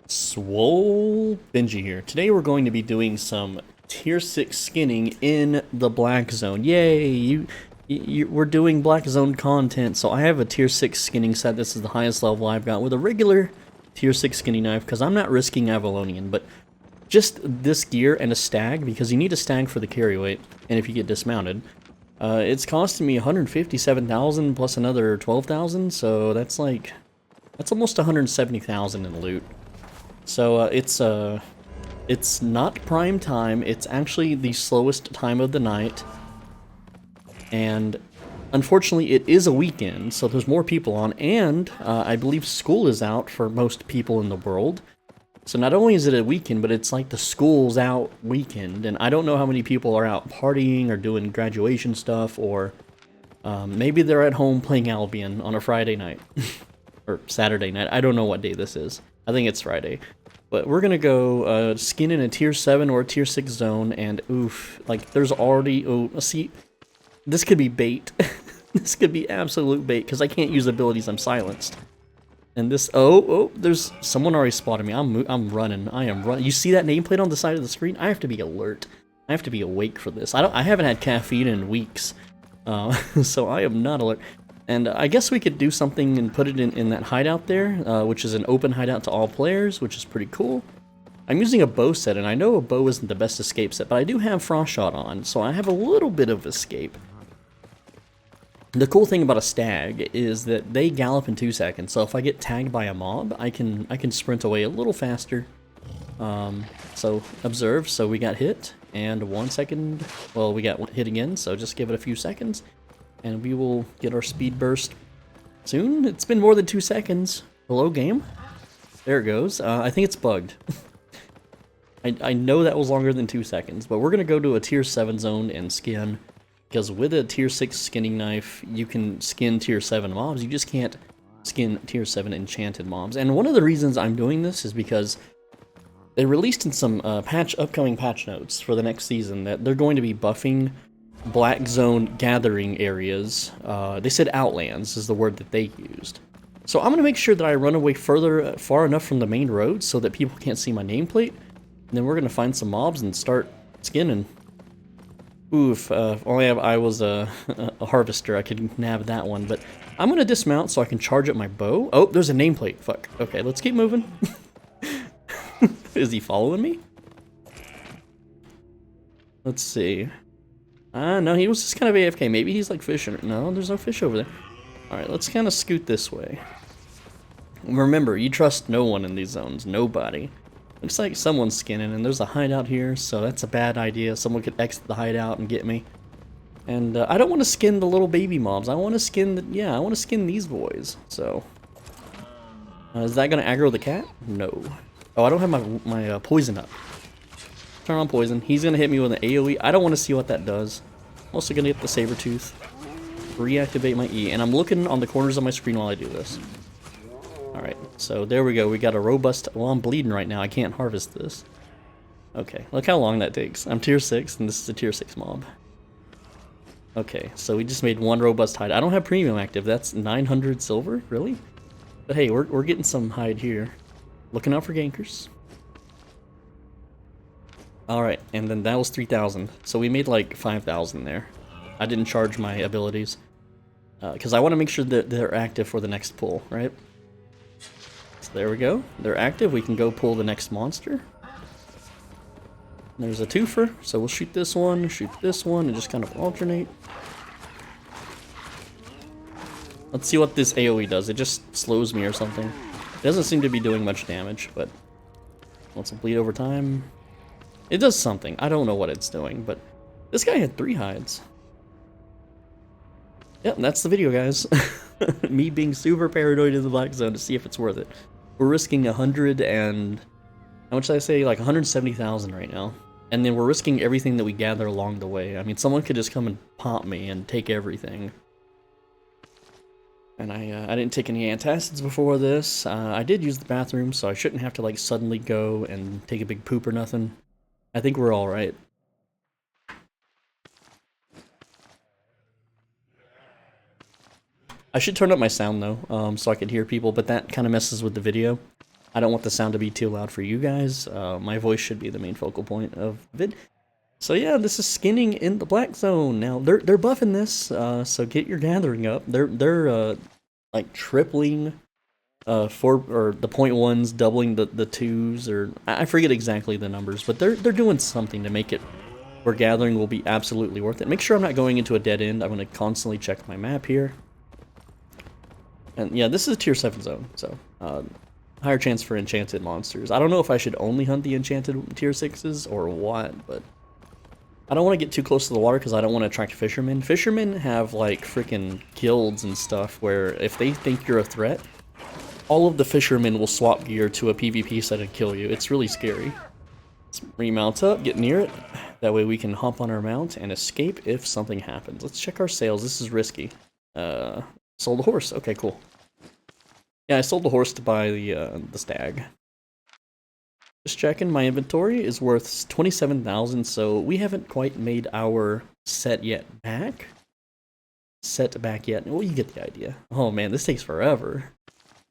SwoleBenji here. Today we're going to be doing some tier 6 skinning in the black zone. Yay! We're doing black zone content, so I have a tier 6 skinning set. This is the highest level I've got with a regular tier 6 skinning knife because I'm not risking Avalonian, but just this gear and a stag because you need a stag for the carry weight, and if you get dismounted. It's costing me 157,000 plus another 12,000, so that's almost 170,000 in loot. So it's not prime time, it's actually the slowest time of the night, and unfortunately it is a weekend, so there's more people on, and I believe school is out for most people in the world. So not only is it a weekend, but it's like the school's out weekend, and I don't know how many people are out partying or doing graduation stuff, or maybe they're at home playing Albion on a Friday night, or Saturday night. I don't know what day this is. I think it's Friday. But we're gonna go skin in a tier 7 or a tier 6 zone, and oof, like there's already, oh, see, this could be bait. This could be absolute bait, because I can't use abilities, I'm silenced. And this, oh, there's someone already spotted me. I'm running. I am running. You see that nameplate on the side of the screen? I have to be alert. I have to be awake for this. I haven't had caffeine in weeks, so I am not alert. And I guess we could do something and put it in that hideout there, which is an open hideout to all players, which is pretty cool. I'm using a bow set, and I know a bow isn't the best escape set, but I do have frost shot on, so I have a little bit of escape. The cool thing about a stag is that they gallop in 2 seconds, so if I get tagged by a mob, I can sprint away a little faster. So observe, so we got hit, and 1 second, well, we got hit again, so just give it a few seconds, and we will get our speed burst soon. It's been more than 2 seconds. Hello, game? There it goes. I think it's bugged. I know that was longer than 2 seconds, but we're going to go to a tier 7 zone and skin. Because with a tier 6 skinning knife, you can skin tier 7 mobs, you just can't skin tier 7 enchanted mobs. And one of the reasons I'm doing this is because they released in some upcoming patch notes for the next season that they're going to be buffing black zone gathering areas. They said outlands is the word that they used. So I'm going to make sure that I run away far enough from the main road so that people can't see my nameplate. And then we're going to find some mobs and start skinning. Oof, if only I was a harvester, I could nab that one, but I'm gonna dismount so I can charge up my bow. Oh, there's a nameplate, fuck. Okay, let's keep moving. Is he following me? Let's see. No, he was just kind of AFK. Maybe he's like fishing. No, there's no fish over there. Alright, let's kind of scoot this way. Remember, you trust no one in these zones, nobody. Looks like someone's skinning, and there's a hideout here, so that's a bad idea. Someone could exit the hideout and get me. And I don't want to skin the little baby mobs. I want to skin, I want to skin these boys. So, is that going to aggro the cat? No. Oh, I don't have my poison up. Turn on poison. He's going to hit me with an AoE. I don't want to see what that does. I'm also going to get the saber tooth. Reactivate my E, and I'm looking on the corners of my screen while I do this. Alright, so there we go. We got a robust... Well, I'm bleeding right now. I can't harvest this. Okay, look how long that takes. I'm tier 6, and this is a tier 6 mob. Okay, so we just made one robust hide. I don't have premium active. That's 900 silver? Really? But hey, we're getting some hide here. Looking out for gankers. Alright, and then that was 3,000. So we made like 5,000 there. I didn't charge my abilities. Because I want to make sure that they're active for the next pull, right? So there we go. They're active. We can go pull the next monster. There's a twofer, so we'll shoot this one, and just kind of alternate. Let's see what this AoE does. It just slows me or something. It doesn't seem to be doing much damage, but let's bleed over time. It does something. I don't know what it's doing, but this guy had 3 hides. Yep, that's the video, guys. Me being super paranoid in the black zone to see if it's worth it. We're risking 100 and... how much did I say? Like 170,000 right now. And then we're risking everything that we gather along the way. I mean, someone could just come and pop me and take everything. And I didn't take any antacids before this. I did use the bathroom, so I shouldn't have to like suddenly go and take a big poop or nothing. I think we're alright. I should turn up my sound though, so I can hear people, but that kind of messes with the video. I don't want the sound to be too loud for you guys. My voice should be the main focal point of the vid. So yeah, this is skinning in the black zone. Now they're buffing this, so get your gathering up. They're like tripling or the .1s, doubling the 2s, or I forget exactly the numbers, but they're doing something to make it where gathering will be absolutely worth it. Make sure I'm not going into a dead end. I'm going to constantly check my map here. And yeah, this is a tier 7 zone, so higher chance for enchanted monsters. I don't know if I should only hunt the enchanted tier 6s or what, but I don't want to get too close to the water because I don't want to attract fishermen. Fishermen have like freaking guilds and stuff where if they think you're a threat, all of the fishermen will swap gear to a PvP set and kill you. It's really scary. Let's remount up, get near it. That way we can hop on our mount and escape if something happens. Let's check our sails. This is risky. Sold a horse. Okay, cool. Yeah, I sold the horse to buy the stag. Just checking, my inventory is worth 27,000, so we haven't quite made our set back yet. Well, you get the idea. Oh man, this takes forever.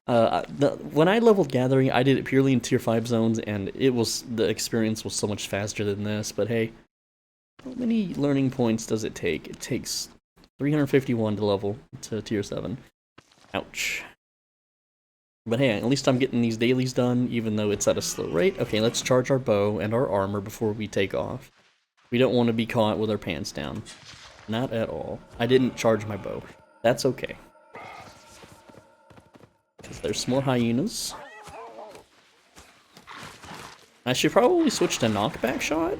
When I leveled gathering, I did it purely in tier 5 zones, and the experience was so much faster than this. But hey, how many learning points does it take? It takes 351 to level to tier 7. Ouch. But hey, at least I'm getting these dailies done, even though it's at a slow rate. Okay, let's charge our bow and our armor before we take off. We don't want to be caught with our pants down. Not at all. I didn't charge my bow. That's okay. Because there's some more hyenas. I should probably switch to knockback shot.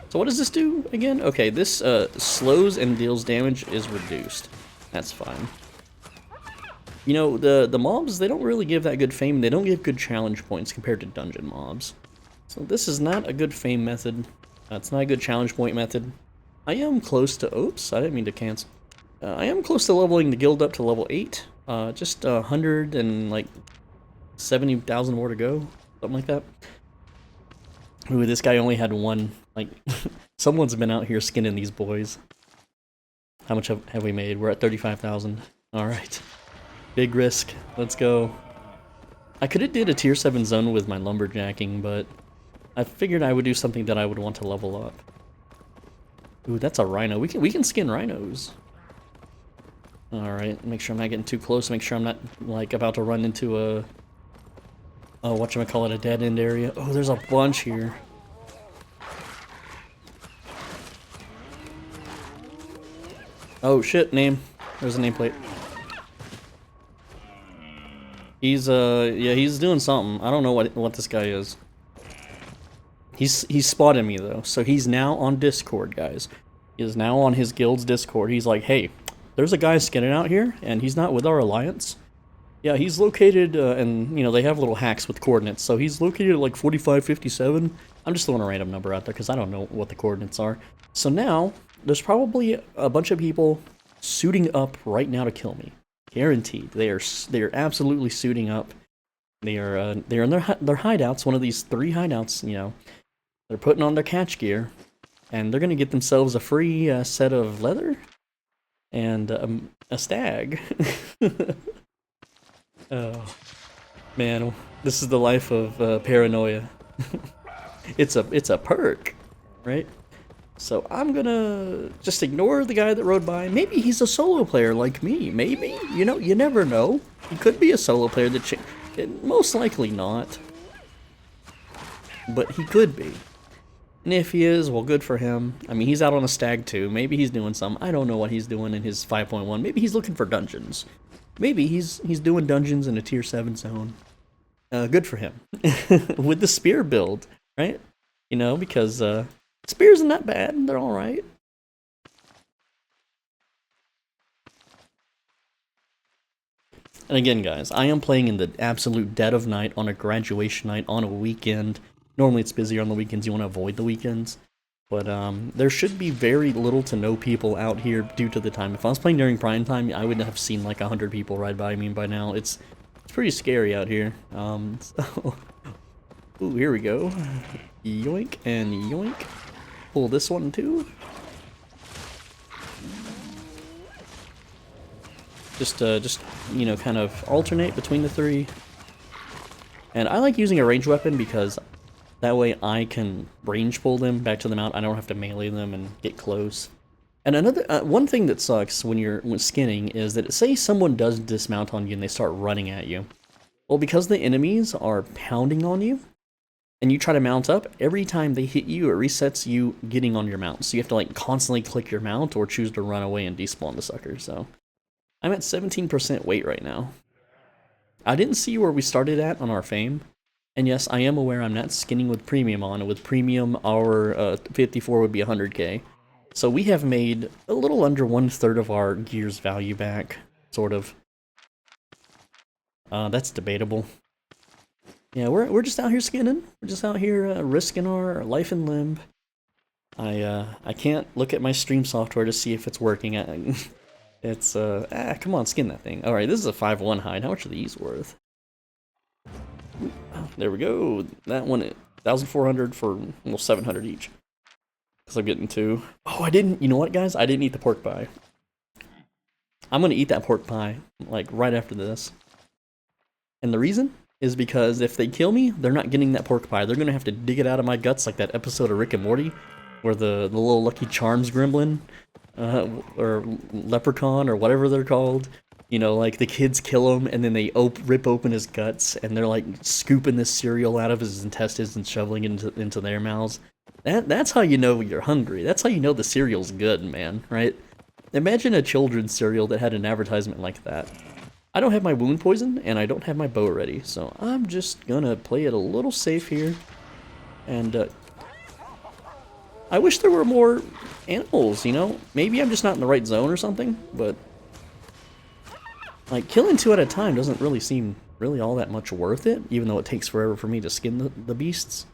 So what does this do again? Okay, this slows and deals damage is reduced. That's fine. You know, the mobs, they don't really give that good fame. They don't give good challenge points compared to dungeon mobs. So this is not a good fame method. It's not a good challenge point method. I am close to... Oops, I didn't mean to cancel. I am close to leveling the guild up to level 8. Just 170,000 more to go. Something like that. Ooh, this guy only had one. Like, someone's been out here skinning these boys. How much have we made? We're at 35,000. Alright. Big risk. Let's go. I could have did a tier 7 zone with my lumberjacking, but I figured I would do something that I would want to level up. Ooh, that's a rhino. We can skin rhinos. Alright, make sure I'm not getting too close. Make sure I'm not, like, about to run into a... Oh, whatchamacallit, a dead-end area. Oh, there's a bunch here. Oh, shit, name. There's a nameplate. He's, yeah, he's doing something. I don't know what this guy is. He's spotted me, though. So he's now on Discord, guys. He is now on his guild's Discord. He's like, hey, there's a guy skinning out here, and he's not with our alliance. Yeah, he's located, and, you know, they have little hacks with coordinates. So he's located at, like, 4557. I'm just throwing a random number out there, because I don't know what the coordinates are. So now, there's probably a bunch of people suiting up right now to kill me. Guaranteed. They are absolutely suiting up. They're in their hideouts, one of these 3 hideouts, you know. They're putting on their catch gear, and they're gonna get themselves a free set of leather and a stag. Oh man, this is the life of Paranoia. It's a perk, right? So I'm gonna just ignore the guy that rode by. Maybe he's a solo player like me. Maybe, you know, you never know. He could be a solo player that most likely not, but he could be. And if he is, well, good for him. I mean, he's out on a stag too. Maybe he's doing something. I don't know what he's doing in his 5.1. Maybe he's looking for dungeons. Maybe he's doing dungeons in a tier 7 zone. Good for him. With the spear build, right? You know, because spears are not bad. They're all right. And again, guys, I am playing in the absolute dead of night on a graduation night on a weekend. Normally it's busier on the weekends, you want to avoid the weekends. But there should be very little to no people out here due to the time. If I was playing during prime time, I would have seen like 100 people ride by me by now. It's pretty scary out here. So ooh, here we go. Yoink and yoink. Pull this one too. Just you know, kind of alternate between the 3. And I like using a ranged weapon because that way I can range pull them back to the mount. I don't have to melee them and get close. And another one thing that sucks when skinning is that say someone does dismount on you and they start running at you. Well, because the enemies are pounding on you, and you try to mount up, every time they hit you, it resets you getting on your mount. So you have to like constantly click your mount or choose to run away and despawn the sucker. So I'm at 17% weight right now. I didn't see where we started at on our fame. And yes, I am aware I'm not skinning with premium on. With premium, our 54 would be 100k. So we have made a little under 1/3 of our gear's value back, sort of. That's debatable. Yeah, we're just out here skinning. We're just out here risking our life and limb. I can't look at my stream software to see if it's working. It's come on, skin that thing. All right, this is a 5/1 hide. How much are these worth? There we go. That one, 1,400 for almost 700 each. Cause I'm getting 2. Oh, I didn't. You know what, guys? I didn't eat the pork pie. I'm gonna eat that pork pie like right after this. And the reason is because if they kill me, they're not getting that pork pie. They're gonna have to dig it out of my guts like that episode of Rick and Morty, where the little Lucky Charms gremlin, or leprechaun, or whatever they're called, you know, like the kids kill him and then they rip open his guts and they're like scooping this cereal out of his intestines and shoveling it into their mouths. That's how you know you're hungry. That's how you know the cereal's good, man, right? Imagine a children's cereal that had an advertisement like that. I don't have my wound poison, and I don't have my bow ready, so I'm just gonna play it a little safe here. And, I wish there were more animals, you know? Maybe I'm just not in the right zone or something, but... like, killing 2 at a time doesn't really seem really all that much worth it, even though it takes forever for me to skin the beasts.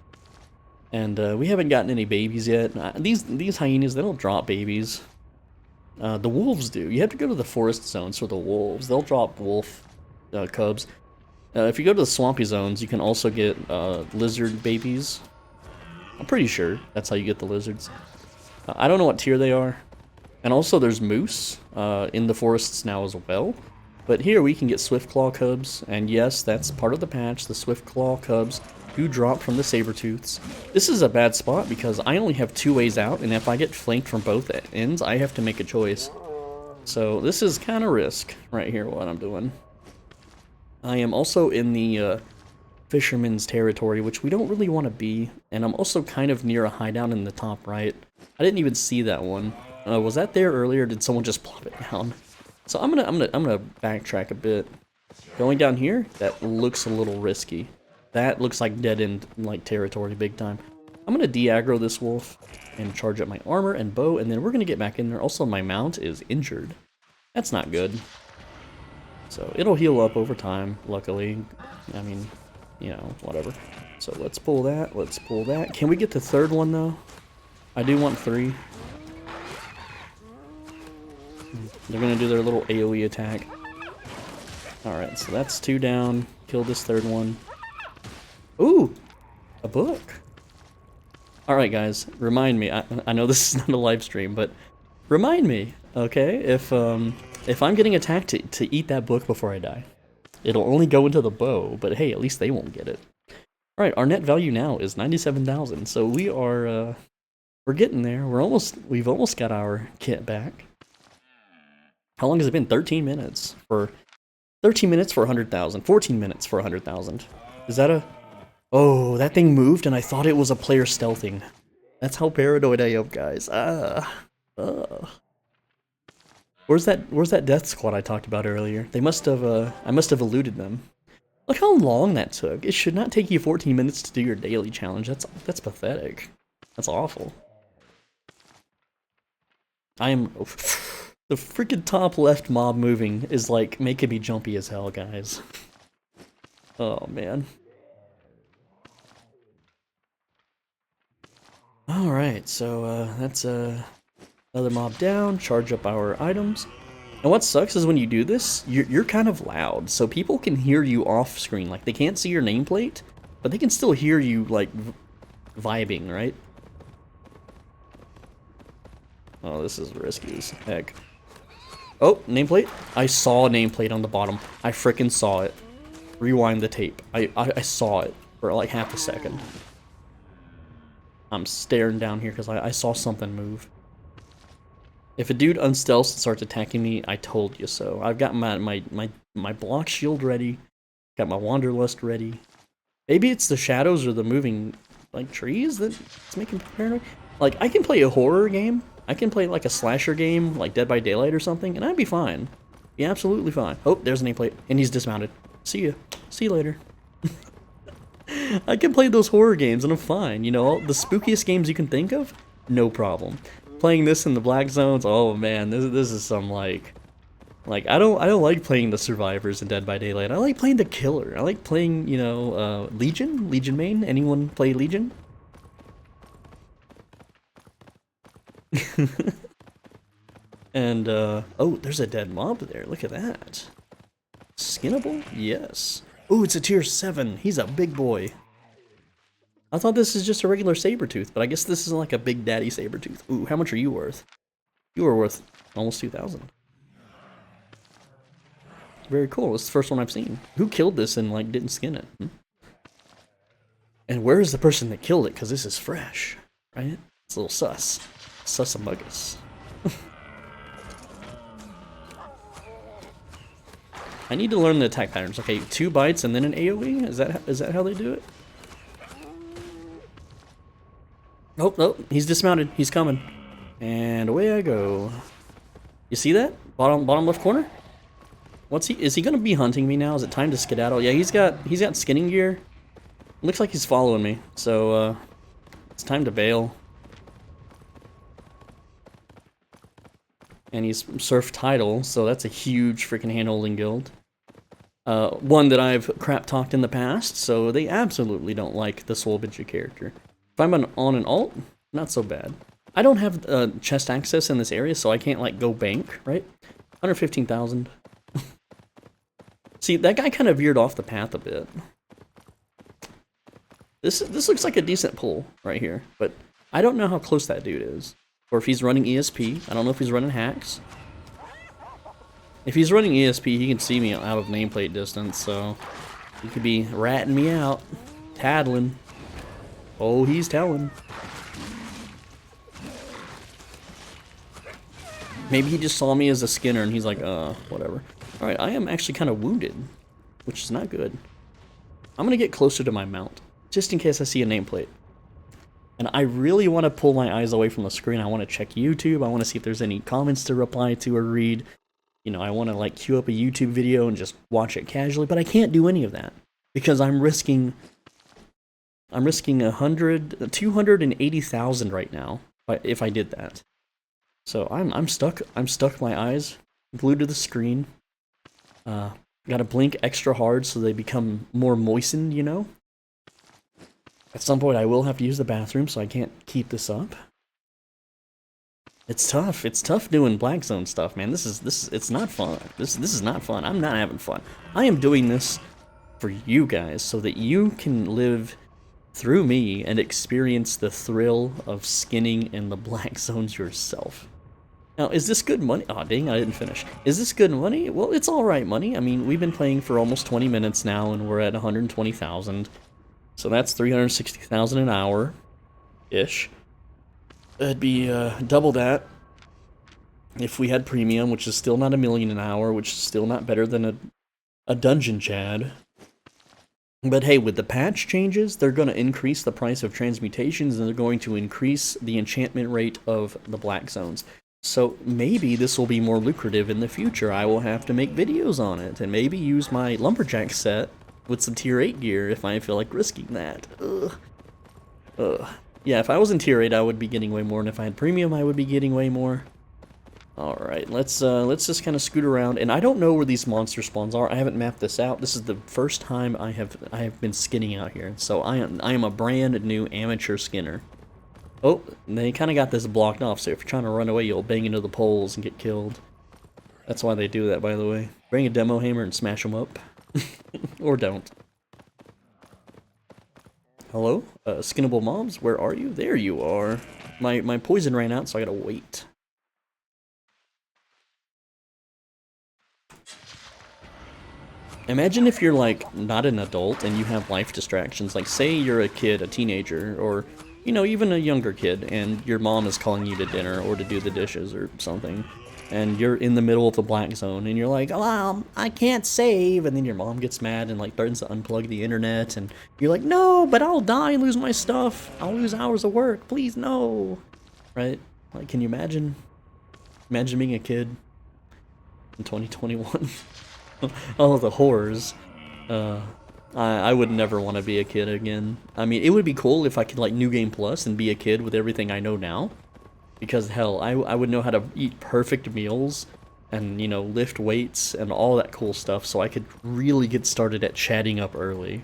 And, we haven't gotten any babies yet. These hyenas, they don't drop babies. The wolves do. You have to go to the forest zones for the wolves. They'll drop wolf cubs. If you go to the swampy zones, you can also get lizard babies. I'm pretty sure that's how you get the lizards. I don't know what tier they are. And also there's moose in the forests now as well. But here we can get Swiftclaw cubs, and yes, that's part of the patch. The Swiftclaw cubs do drop from the Sabertooths. This is a bad spot because I only have 2 ways out, and if I get flanked from both ends, I have to make a choice. So this is kind of risk right here, what I'm doing. I am also in the fisherman's territory, which we don't really want to be, and I'm also kind of near a hideout in the top right. I didn't even see that one. Was that there earlier, or did someone just plop it down? So I'm gonna backtrack a bit. Going down here, that looks a little risky. That looks like dead-end like territory big time. I'm gonna de-aggro this wolf and charge up my armor and bow, and then we're gonna get back in there. Also, my mount is injured. That's not good. So it'll heal up over time, luckily. I mean, you know, whatever. So let's pull that, let's pull that. Can we get the 3rd one though? I do want 3. They're gonna do their little AoE attack. Alright, so that's 2 down. Kill this 3rd one. Ooh! A book! Alright guys, remind me. I know this is not a live stream, but remind me, okay? If I'm getting attacked to eat that book before I die. It'll only go into the bow, but hey, at least they won't get it. Alright, our net value now is 97,000, so we are, we're getting there. We've almost got our kit back. How long has it been? 13 minutes for 100,000. 14 minutes for 100,000. Is that a... oh, that thing moved and I thought it was a player stealthing. That's how paranoid I am, guys. Where's that death squad I talked about earlier? They must have, I must have eluded them. Look how long that took. It should not take you 14 minutes to do your daily challenge. That's pathetic. That's awful. I am... the freaking top left mob moving is like making me jumpy as hell, guys. Oh, man. Alright, so that's another mob down, charge up our items. And what sucks is when you do this, you're kind of loud, so people can hear you off screen. Like, they can't see your nameplate, but they can still hear you, like, vibing, right? Oh, this is risky as heck. Oh, nameplate? I saw a nameplate on the bottom. I frickin' saw it. rewind the tape. I saw it for like half a second. I'm staring down here because I saw something move. If a dude unstealths and starts attacking me, I told you so. I've got my block shield ready. Got my wanderlust ready. Maybe it's the shadows or the moving like trees that's making me paranoid. Like I can play a horror game. I can play like a slasher game, like Dead by Daylight or something, and I'd be fine. Be absolutely fine. Oh, there's an nameplate, and he's dismounted. See ya. See you later. I can play those horror games and I'm fine, you know, the spookiest games you can think of, no problem. Playing this in the black zones, oh man, this is some like I don't like playing the survivors in Dead by Daylight. I like playing the killer. I like playing, you know, Legion main. Anyone play Legion? And oh, there's a dead mob there. Look at that. Skinnable? Yes. Ooh, it's a tier 7. He's a big boy. I thought this is just a regular Sabertooth, but I guess this is like a big daddy Sabertooth. Ooh, how much are you worth? You are worth almost 2,000. Very cool. It's the first one I've seen. Who killed this and like didn't skin it? And where is the person that killed it? Because this is fresh, right? It's a little sus. Sus-amugus. I need to learn the attack patterns. Okay, 2 bites and then an AoE? Is that how they do it? Nope, nope. He's dismounted. He's coming. And away I go. You see that? Bottom left corner? Is he gonna be hunting me now? Is it time to skedaddle? Yeah, he's got skinning gear. Looks like he's following me. So it's time to bail. And he's surf tidal, so that's a huge freaking hand-holding guild. One that I've crap-talked in the past, so they absolutely don't like the SwoleBenji character. If I'm on an alt, not so bad. I don't have chest access in this area, so I can't, like, go bank, right? 115,000. See, that guy kind of veered off the path a bit. This looks like a decent pull right here, but I don't know how close that dude is. Or if he's running ESP. I don't know if he's running hacks. If he's running ESP, he can see me out of nameplate distance, so he could be ratting me out. Tattling. Oh, he's telling. Maybe he just saw me as a skinner and he's like, whatever. Alright, I am actually kind of wounded, which is not good. I'm going to get closer to my mount, just in case I see a nameplate. And I really want to pull my eyes away from the screen. I want to check YouTube. I want to see if there's any comments to reply to or read. You know, I want to like queue up a YouTube video and just watch it casually, but I can't do any of that because I'm risking 280,000 right now if I did that. So I'm stuck. I'm stuck. My eyes glued to the screen. Got to blink extra hard so they become more moistened. You know. At some point, I will have to use the bathroom, so I can't keep this up. It's tough. It's tough doing Black Zone stuff, man. It's not fun. This is not fun. I'm not having fun. I am doing this for you guys so that you can live through me and experience the thrill of skinning in the Black Zones yourself. Now, is this good money? Aw, dang, I didn't finish. Is this good money? Well, it's alright money. I mean, we've been playing for almost 20 minutes now, and we're at 120,000. So that's 360,000 an hour-ish. It'd be double that if we had premium, which is still not $1 million an hour, which is still not better than a dungeon chad. But hey, with the patch changes, they're going to increase the price of transmutations, and they're going to increase the enchantment rate of the Black Zones. So maybe this will be more lucrative in the future. I will have to make videos on it, and maybe use my lumberjack set with some tier 8 gear if I feel like risking that. Yeah, if I was in tier 8, I would be getting way more, and if I had premium, I would be getting way more. Alright, let's just kind of scoot around, and I don't know where these monster spawns are. I haven't mapped this out. This is the first time I have been skinning out here, so I am a brand new amateur skinner. Oh, they kind of got this blocked off, so if you're trying to run away, you'll bang into the poles and get killed. That's why they do that, by the way. Bring a demo hammer and smash them up. Or don't. Hello? Skinnable mobs, where are you? There you are. My poison ran out, so I gotta wait. Imagine if you're like not an adult and you have life distractions. Like say you're a kid, a teenager, or you know, even a younger kid, and your mom is calling you to dinner or to do the dishes or something, and you're in the middle of the black zone, and you're like, "Oh, I can't save," and then your mom gets mad and like threatens to unplug the internet, and you're like, "No, but I'll die and lose my stuff. I'll lose hours of work. Please, no." Right? Like, can you imagine? Imagine being a kid in 2021. Oh, the horrors. I would never want to be a kid again. I mean, it would be cool if I could like New Game Plus and be a kid with everything I know now. Because hell, I would know how to eat perfect meals and, you know, lift weights and all that cool stuff so I could really get started at chatting up early.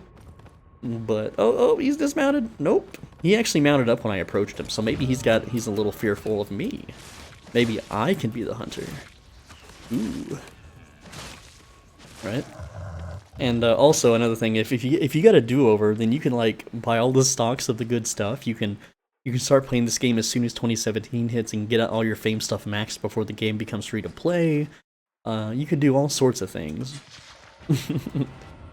But, oh, he's dismounted. Nope. He actually mounted up when I approached him, so maybe he's a little fearful of me. Maybe I can be the hunter. Ooh. Right? And also another thing, if you got a do-over, then you can like buy all the stocks of the good stuff. You can start playing this game as soon as 2017 hits and get all your fame stuff maxed before the game becomes free to play. You can do all sorts of things.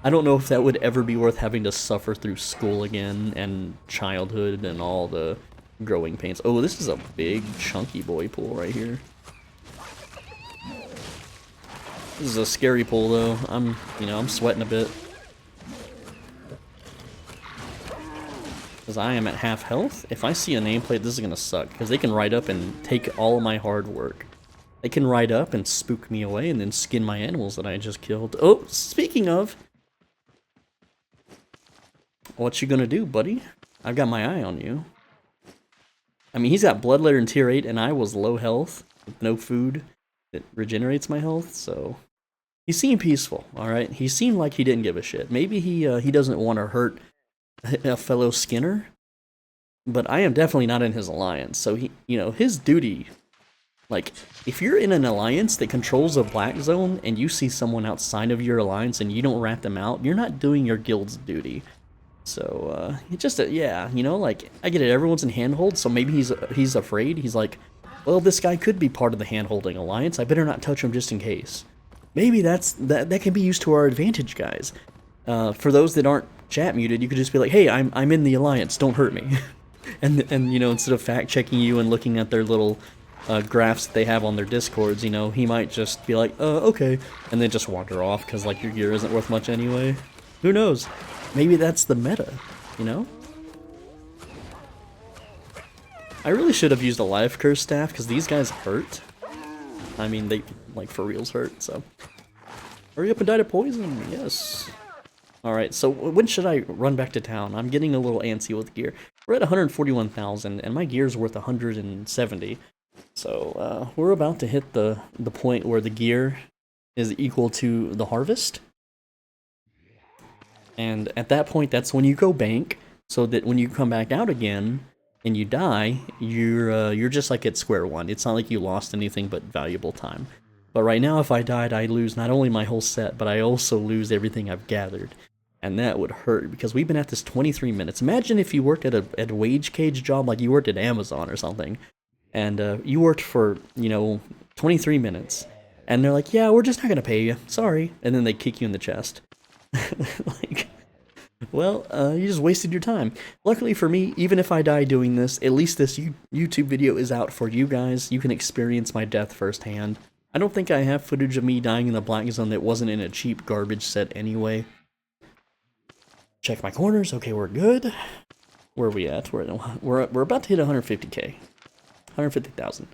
I don't know if that would ever be worth having to suffer through school again and childhood and all the growing pains. Oh, this is a big chunky boy pool right here. This is a scary pool though. I'm sweating a bit. Because I am at half health. If I see a nameplate, this is gonna suck. Because they can ride up and take all my hard work. They can ride up and spook me away and then skin my animals that I just killed. Oh, speaking of. What you gonna do, buddy? I've got my eye on you. I mean, he's got Bloodletter in tier 8 and I was low health with no food. It regenerates my health, so... He seemed peaceful, alright? He seemed like he didn't give a shit. Maybe he doesn't want to hurt a fellow Skinner, but I am definitely not in his alliance, so he, you know, his duty... Like, if you're in an alliance that controls a black zone, and you see someone outside of your alliance and you don't rat them out, you're not doing your guild's duty. So, it's just, yeah, you know, like, I get it, everyone's in handhold, so maybe he's afraid. He's like, well, this guy could be part of the handholding alliance, I better not touch him just in case. Maybe that can be used to our advantage, guys. For those that aren't chat muted, you could just be like, hey, I'm in the alliance, don't hurt me. and you know, instead of fact-checking you and looking at their little graphs that they have on their discords, you know, he might just be like, okay, and then just wander off because, like, your gear isn't worth much anyway. Who knows? Maybe that's the meta, you know? I really should have used a life curse staff because these guys hurt. I mean, they, like, for reals hurt, so. Hurry up and die to poison, yes. Alright, so when should I run back to town? I'm getting a little antsy with gear. We're at 141,000, and my gear's worth 170. So, we're about to hit the point where the gear is equal to the harvest. And at that point, that's when you go bank, so that when you come back out again, and you die, you're just like at square one. It's not like you lost anything but valuable time. But right now, if I died, I lose not only my whole set, but I also lose everything I've gathered. And that would hurt, because we've been at this 23 minutes. Imagine if you worked at a wage cage job, like you worked at Amazon or something, and you worked for, you know, 23 minutes, and they're like, yeah, we're just not gonna pay you, sorry, and then they kick you in the chest. Like, well, you just wasted your time. Luckily for me, even if I die doing this, at least this YouTube video is out for you guys. You can experience my death firsthand. I don't think I have footage of me dying in the black zone that wasn't in a cheap garbage set anyway. Check my corners. Okay, we're good. Where are we at? We're about to hit 150k. 150,000.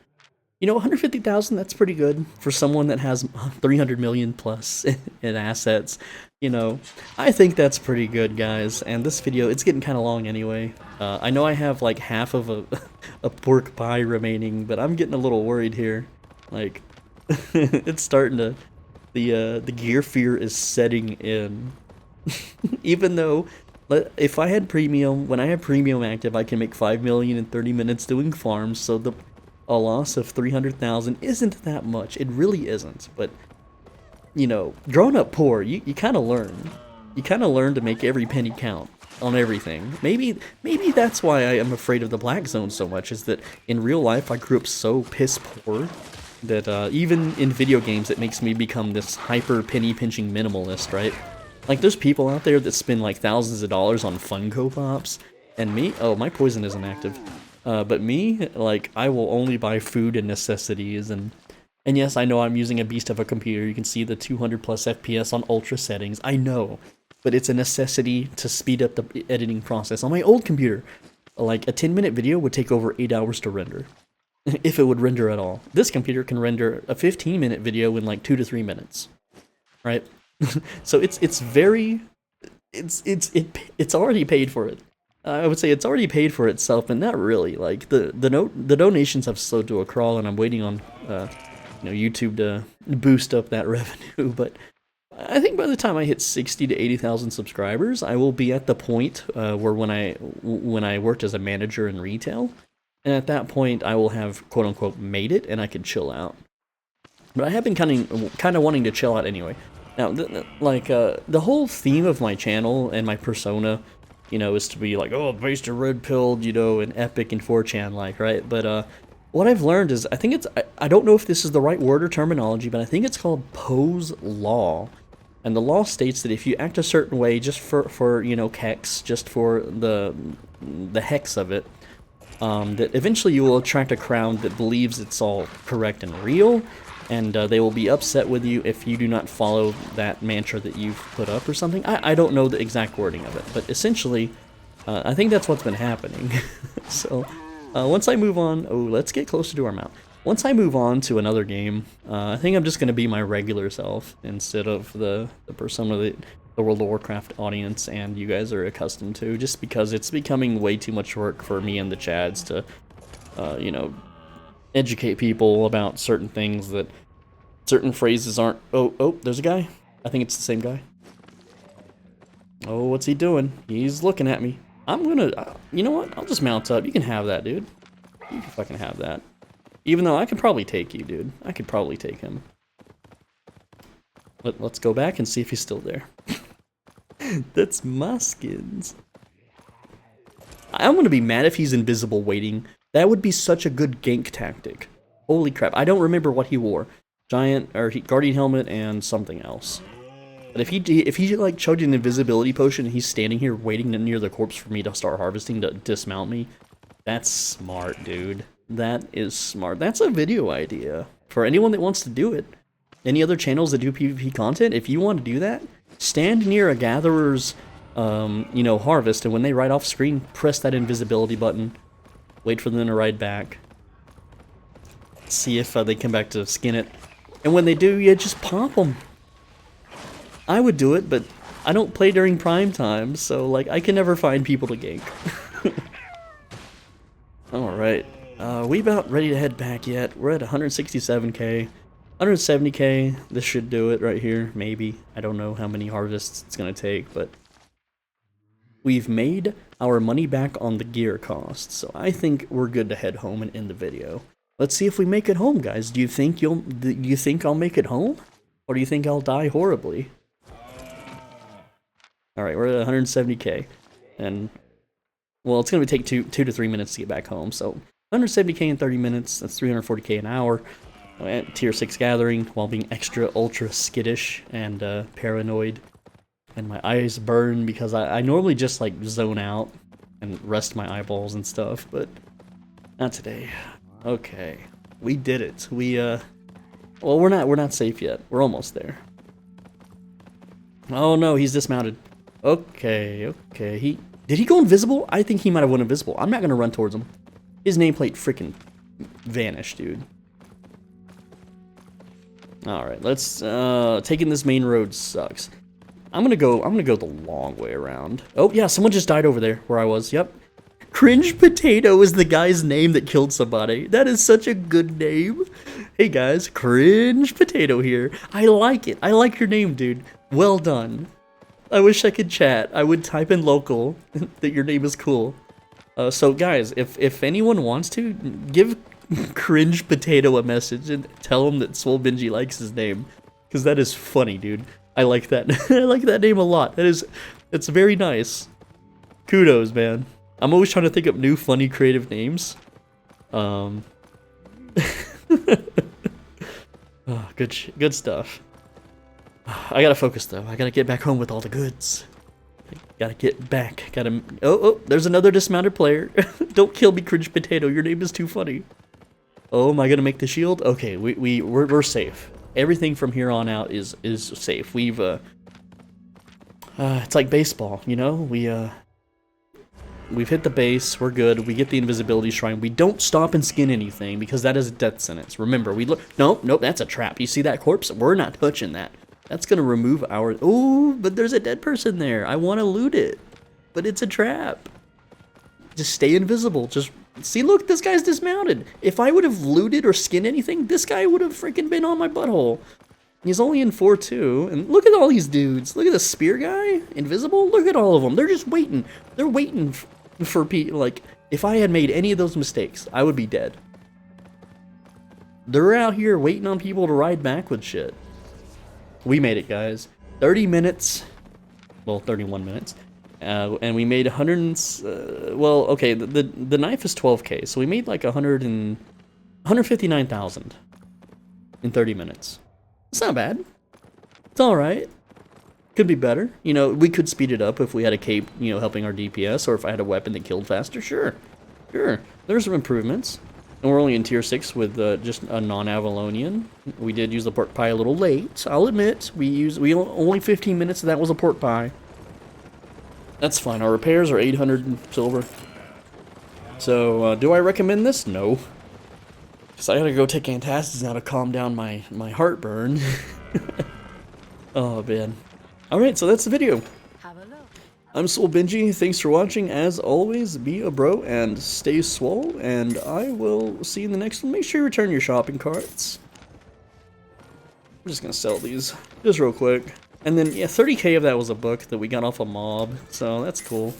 You know, 150,000, that's pretty good for someone that has 300 million plus in assets. You know, I think that's pretty good, guys. And this video, it's getting kind of long anyway. I know I have like half of a pork pie remaining, but I'm getting a little worried here. Like, it's starting to, the gear fear is setting in. Even though, if I had premium, when I have premium active, I can make 5 million in 30 minutes doing farms, so a loss of 300,000 isn't that much. It really isn't, but, you know, growing up poor, you kind of learn. You kind of learn to make every penny count on everything. Maybe that's why I am afraid of the black zone so much, is that in real life I grew up so piss poor that even in video games, it makes me become this hyper penny-pinching minimalist, right? Like, there's people out there that spend, like, thousands of dollars on Funko Pops, and me, oh, my poison isn't active. But me, like, I will only buy food and necessities, and yes, I know I'm using a beast of a computer. You can see the 200 plus FPS on ultra settings. I know, but it's a necessity to speed up the editing process. On my old computer, like, a 10-minute video would take over 8 hours to render. If it would render at all. This computer can render a 15-minute video in like 2 to 3 minutes, right? So it's already paid for it. I would say it's already paid for itself, but not really. Like the donations have slowed to a crawl, and I'm waiting on YouTube to boost up that revenue. But I think by the time I hit 60 to 80,000 subscribers, I will be at the point where when I worked as a manager in retail. And at that point, I will have, quote-unquote, made it, and I can chill out. But I have been kind of wanting to chill out anyway. Now, the whole theme of my channel and my persona, is to be like, oh, based or red-pilled, and epic and 4chan-like, right? But what I've learned is, I think it's, I don't know if this is the right word or terminology, but I think it's called Poe's Law. And the law states that if you act a certain way just for hex, just for the hex of it, that eventually you will attract a crowd that believes it's all correct and real, and they will be upset with you if you do not follow that mantra that you've put up or something. I don't know the exact wording of it, but essentially, I think that's what's been happening. So, once I move on, let's get closer to our mount. Once I move on to another game, I think I'm just going to be my regular self instead of the persona that the World of Warcraft audience and you guys are accustomed to, just because it's becoming way too much work for me and the Chads to, educate people about certain things that certain phrases aren't. Oh, there's a guy. I think it's the same guy. Oh, what's he doing? He's looking at me. I'm gonna, you know what? I'll just mount up. You can have that, dude. You can fucking have that. Even though I could probably take you, dude. I could probably take him. Let's go back and see if he's still there. That's my skins. I'm gonna be mad if he's invisible waiting. That would be such a good gank tactic. Holy crap, I don't remember what he wore. Guardian helmet and something else. But if he like chugged an invisibility potion and he's standing here waiting near the corpse for me to start harvesting to dismount me, that's smart, dude. That is smart. That's a video idea for anyone that wants to do it. Any other channels that do PvP content, if you want to do that, stand near a gatherer's, harvest, and when they ride off screen, press that invisibility button. Wait for them to ride back. See if they come back to skin it. And when they do, you just pop them. I would do it, but I don't play during prime time, so, like, I can never find people to gank. Alright. We about ready to head back yet. We're at 167k. 170k, this should do it right here, maybe. I don't know how many harvests it's going to take, but we've made our money back on the gear cost, so I think we're good to head home and end the video. Let's see if we make it home, guys. Do you think I'll make it home? Or do you think I'll die horribly? Alright, we're at 170k, and, well, it's going to take 2 to 3 minutes to get back home, so 170k in 30 minutes, that's 340k an hour. At tier 6 gathering while being extra ultra skittish and paranoid, and my eyes burn because I normally just like zone out and rest my eyeballs and stuff, but not today. Okay, we did it. Well, we're not safe yet. We're almost there. Oh no, he's dismounted. Okay. Did he go invisible? I think he might have went invisible. I'm not gonna run towards him. His nameplate freaking vanished, dude. Alright, let's, taking this main road sucks. I'm gonna go the long way around. Oh, yeah, someone just died over there, where I was, yep. Cringe Potato is the guy's name that killed somebody. That is such a good name. Hey guys, Cringe Potato here. I like it. I like your name, dude. Well done. I wish I could chat. I would type in local that your name is cool. So guys, if anyone wants to, give Cringe Potato a message and tell him that SwoleBenji likes his name, because that is funny, dude. I like that. I like that name a lot. It's very nice. Kudos, man. I'm always trying to think of new, funny, creative names. Oh, good stuff. I gotta focus though. I gotta get back home with all the goods. Gotta get back. Gotta. Oh, there's another dismounted player. Don't kill me, cringe potato. Your name is too funny. Oh, am I gonna make the shield? Okay, we're safe. Everything from here on out is safe. We've it's like baseball, you know. We've hit the base. We're good. We get the invisibility shrine. We don't stop and skin anything because that is a death sentence. Remember, we look. Nope, that's a trap. You see that corpse? We're not touching that. That's gonna remove our. Oh, but there's a dead person there. I want to loot it, but it's a trap. Just stay invisible. Just see. Look, this guy's dismounted. If I would have looted or skinned anything, this guy would have freaking been on my butthole. He's only in 4-2, and look at all these dudes. Look at the spear guy, invisible. Look at all of them. They're just waiting. They're waiting for people. Like, if I had made any of those mistakes, I would be dead. They're out here waiting on people to ride back with shit. We made it, guys. 30 minutes. Well, 31 minutes. And we made 100. Well, okay, the knife is 12k, so we made like 159,000 in 30 minutes. It's not bad. It's all right. Could be better. You know, we could speed it up if we had a cape, you know, helping our DPS, or if I had a weapon that killed faster. Sure. There's some improvements. And we're only in tier 6 with just a non-Avalonian. We did use the pork pie a little late. I'll admit, we only 15 minutes, and that was a pork pie. That's fine. Our repairs are 800 silver. So, do I recommend this? No. Because I gotta go take antacids now to calm down my heartburn. Oh, man. Alright, so that's the video. I'm SwoleBenji. Thanks for watching. As always, be a bro and stay swole. And I will see you in the next one. Make sure you return your shopping carts. I'm just gonna sell these just real quick. And then, yeah, 30k of that was a book that we got off a mob. So that's cool.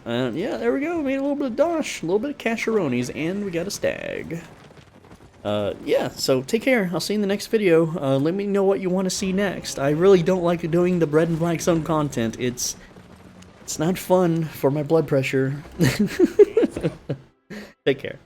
And yeah, there we go. We made a little bit of dosh, a little bit of casheronis, and we got a stag. Yeah, so take care. I'll see you in the next video. Let me know what you want to see next. I really don't like doing the Bread and Black Zone content. It's not fun for my blood pressure. Take care.